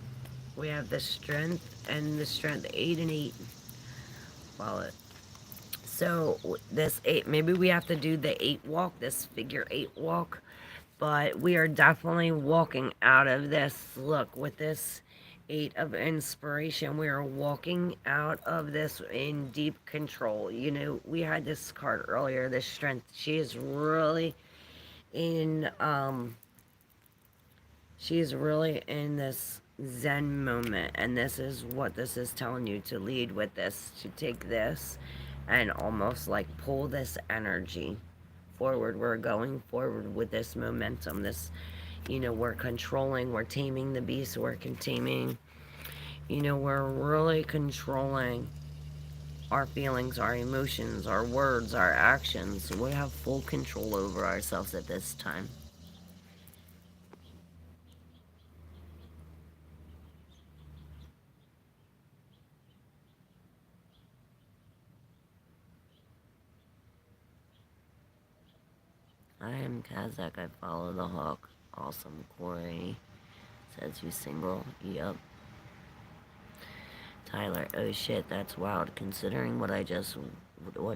We have the strength and the strength 8 and 8. Wallet. So this 8, maybe we have to do the 8 walk, this figure 8 walk, but we are definitely walking out of this. Look, with this 8 of inspiration, we are walking out of this in deep control. You know, we had this card earlier, this strength. She is really in this Zen moment, and this is what this is telling you, to lead with this, to take this and almost like pull this energy forward. We're going forward with this momentum, this, you know, we're controlling, we're taming the beast, we're taming You know, we're really controlling our feelings, our emotions, our words, our actions. We have full control over ourselves at this time. I am Kazakh. I follow the hawk. Awesome, Corey. Says you single. Yup. Tyler. Oh shit, that's wild. Considering what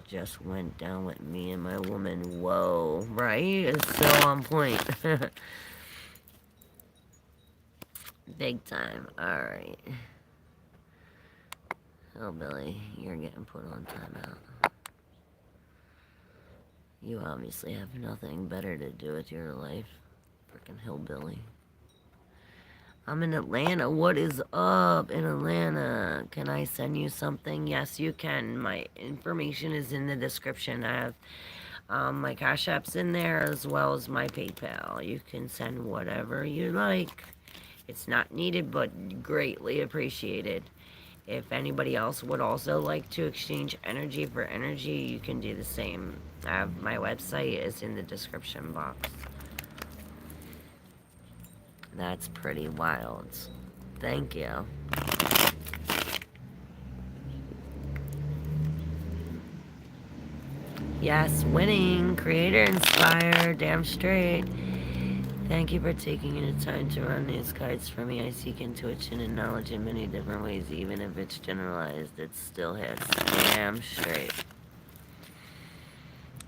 just went down with me and my woman. Whoa. Right? It's so on point. Big time. Alright. Oh, Billy, you're getting put on timeout. You obviously have nothing better to do with your life. Frickin' hillbilly. I'm in Atlanta. What is up in Atlanta? Can I send you something? Yes, you can. My information is in the description. I have my Cash App's in there as well as my PayPal. You can send whatever you like. It's not needed, but greatly appreciated. If anybody else would also like to exchange energy for energy, you can do the same. My website is in the description box. That's pretty wild. Thank you. Yes, winning. Creator inspired. Damn straight. Thank you for taking the time to run these cards for me. I seek intuition and knowledge in many different ways. Even if it's generalized, it still hits. Damn straight.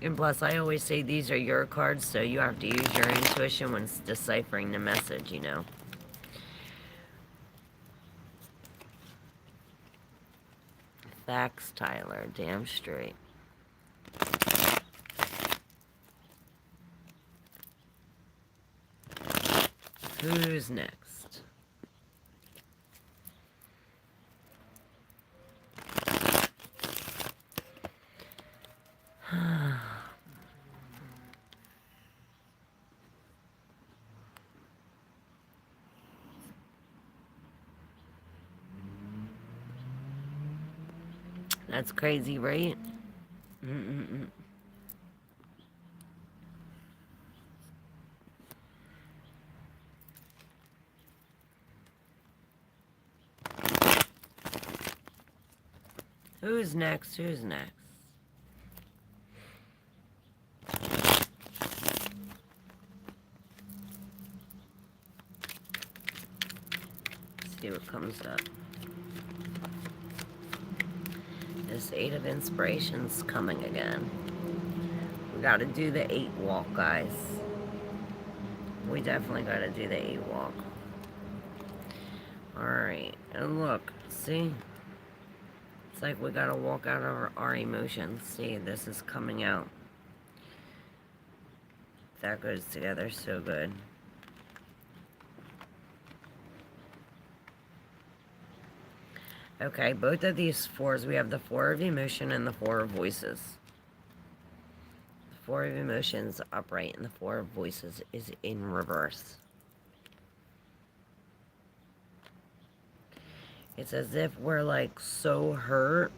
And plus, I always say these are your cards, so you have to use your intuition when deciphering the message, you know. Facts, Tyler. Damn straight. Who's next? That's crazy, right? Mm-mm-mm. Who's next? Who's next? Let's see what comes up. This 8 of Inspiration's coming again. We gotta do the 8 walk, guys. We definitely gotta do the 8 walk. Alright, and look, see? It's like we gotta walk out of our emotions. See, this is coming out. That goes together so good. Okay, both of these 4s, we have the 4 of emotion and the 4 of voices. The 4 of emotions upright and the 4 of voices is in reverse. It's as if we're like so hurt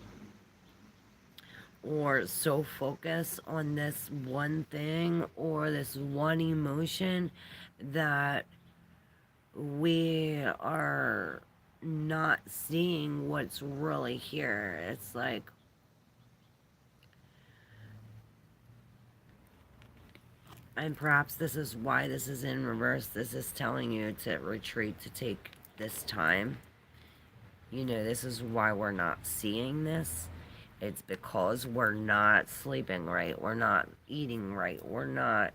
or so focused on this one thing or this one emotion that we are not seeing what's really here. It's like and perhaps this is why this is in reverse. This is telling you to retreat, to take this time. You know, this is why we're not seeing this. It's because we're not sleeping right. We're not eating right. We're not,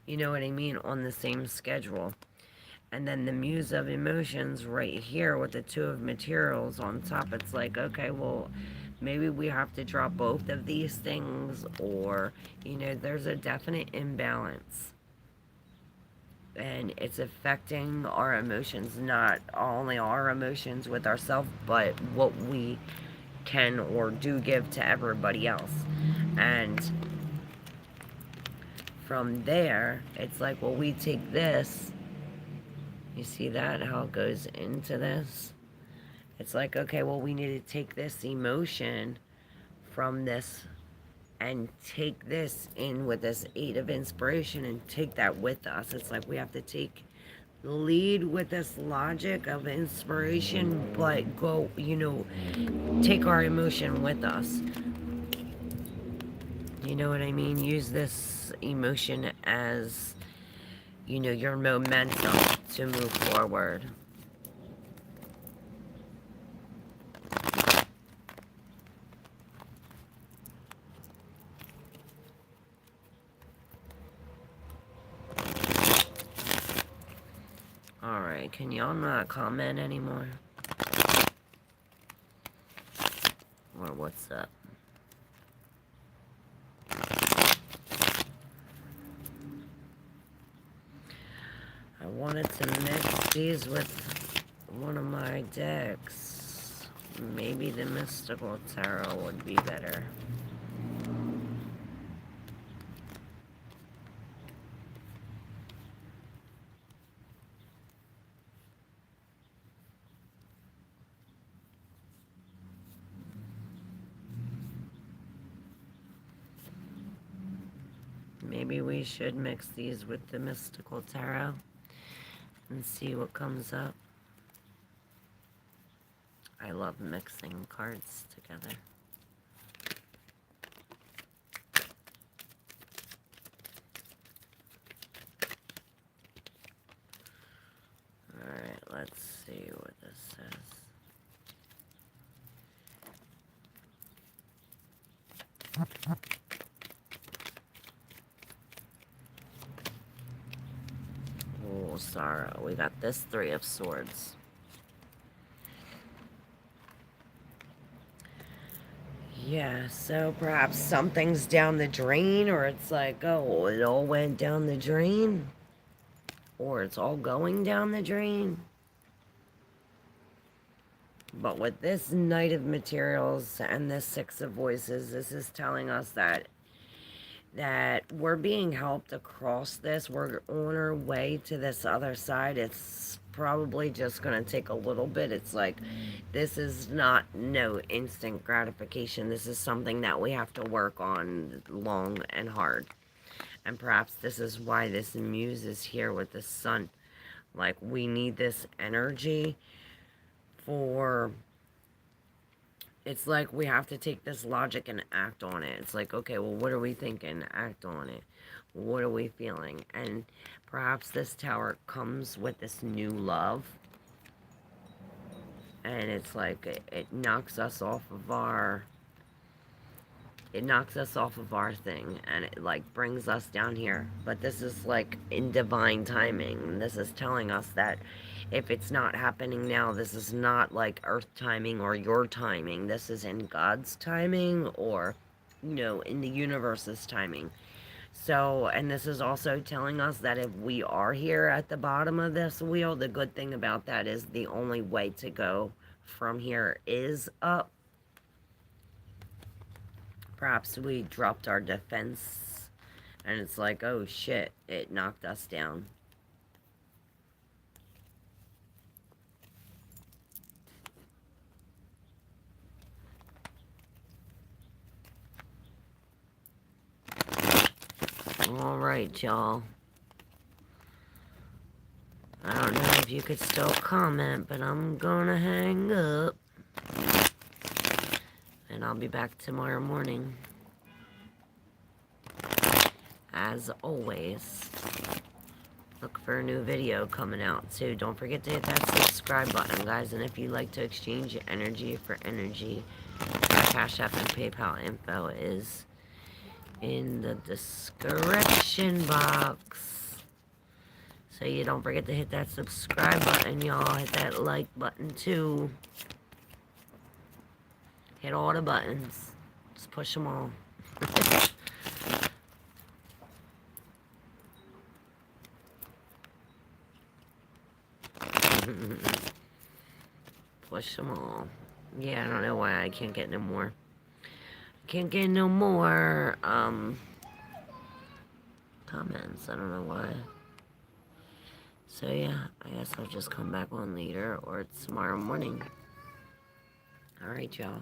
you know what I mean, on the same schedule. And then the Muse of Emotions right here with the 2 of Materials on top. It's like, okay, well, maybe we have to drop both of these things, or, you know, there's a definite imbalance. And it's affecting our emotions, not only our emotions with ourselves, but what we can or do give to everybody else. And from there, it's like, well, we take this. You see that? How it goes into this? It's like, okay, well, we need to take this emotion from this and take this in with this 8 of inspiration and take that with us. It's like we have to lead with this logic of inspiration, but go, take our emotion with us. You know what I mean? Use this emotion as, your momentum to move forward. Alright, can y'all not comment anymore? Or what's up? I wanted to mix these with one of my decks. Maybe the Mystical Tarot would be better. Maybe we should mix these with the Mystical Tarot and see what comes up. I love mixing cards together. Alright, let's see what this says. Oh, sorrow. We got this 3 of Swords. Yeah, so perhaps something's down the drain, or it's like, oh, it all went down the drain. Or it's all going down the drain. But with this Knight of Materials and this 6 of Voices, this is telling us that we're being helped across this. We're on our way to this other side. It's probably just going to take a little bit. It's like, this is not no instant gratification. This is something that we have to work on long and hard. And perhaps this is why this muse is here with the sun. Like, we need this energy for... It's like we have to take this logic and act on it. It's like, okay, well, what are we thinking? Act on it. What are we feeling? And perhaps this tower comes with this new love. And it's like, it knocks us off of our... It knocks us off of our thing. And it, like, brings us down here. But this is, like, in divine timing. This is telling us that if it's not happening now, this is not like earth timing or your timing. This is in God's timing, or, in the universe's timing. So, and this is also telling us that if we are here at the bottom of this wheel, the good thing about that is the only way to go from here is up. Perhaps we dropped our defense and it's like, oh shit, it knocked us down. Alright, y'all. I don't know if you could still comment, but I'm gonna hang up. And I'll be back tomorrow morning. As always, look for a new video coming out too. Don't forget to hit that subscribe button, guys. And if you'd like to exchange energy for energy, Cash App and PayPal info is in the description box. So you don't forget to hit that subscribe button, y'all. Hit that like button too. Hit all the buttons. Just push them all. Push them all. Yeah, I don't know why I can't get no more. Can't get no more, comments. I don't know why. So yeah, I guess I'll just come back on later or tomorrow morning. Alright, y'all.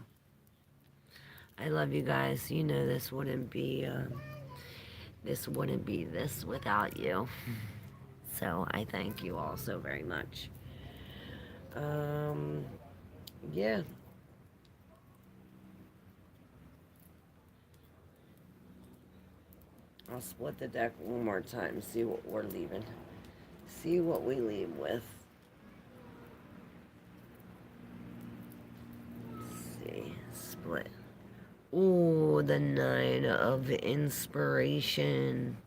I love you guys. You know this wouldn't be this without you. So I thank you all so very much. Yeah. I'll split the deck one more time, see what we're leaving. See what we leave with. Let's see. Split. Ooh, the 9 of Inspiration.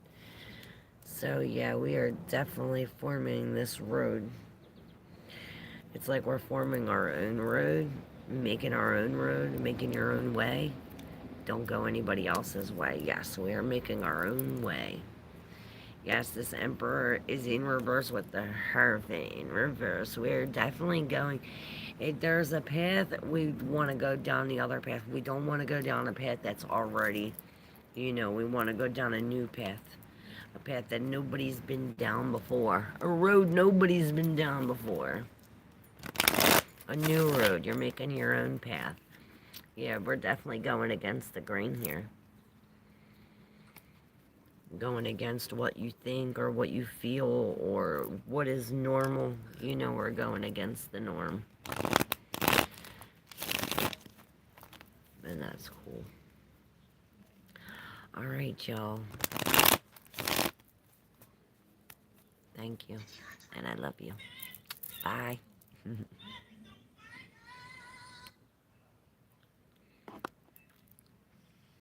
So yeah, we are definitely forming this road. It's like we're forming our own road, making our own road, making your own way. Don't go anybody else's way. Yes, we are making our own way. Yes, this Emperor is in reverse with the Hierophant in reverse. We're definitely going... If there's a path, we want to go down the other path. We don't want to go down a path that's already... You know, we want to go down a new path. A path that nobody's been down before. A road nobody's been down before. A new road. You're making your own path. Yeah, we're definitely going against the grain here. Going against what you think or what you feel or what is normal. You know, we're going against the norm. And that's cool. Alright, y'all. Thank you. And I love you. Bye.